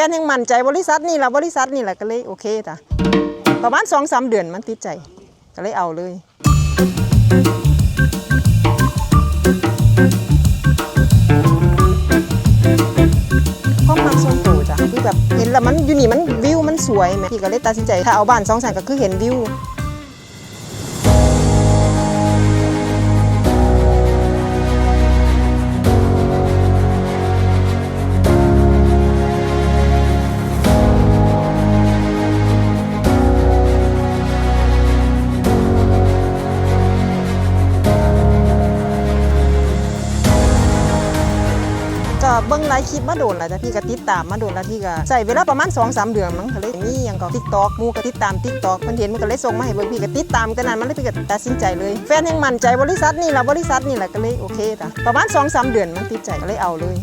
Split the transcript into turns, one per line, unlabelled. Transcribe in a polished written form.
นยังมั่นใจบริษัทนี่แหละก็เลยโอเคจ้ะประมาณ 2-3 เดือนมันติดใจก็เลยเอาเลยความมักส่วนตัวจ้ะคือแบบเห็นแล้วมันอยู่นี่มันวิวมันสวยแม่พี่ก็เลยตัดสินใจถ้าเอาบ้าน2 ชั้นก็คือเห็นวิวก็เบิ่งหลายคลิปมาโดนแล้วจ้ะพี่ก็ติดตามมาโดนแล้วพี่ก็ใส่เวลาประมาณ 2-3 เดือนมั้งก็เลยมีหยังก็ TikTok หมู่ก็ติดตาม TikTok เพิ่นเห็นมันก็เลยส่งมาให้เบิ่งพี่ก็ติดตามกันนั้นมันเลยพี่ก็ตัดสินใจเลยแฟนยังมั่นใจบริษัทนี่แหละก็เลยโอเคจ้ะประมาณ 2-3 เดือนมันติดใจก็เลยเอาเลย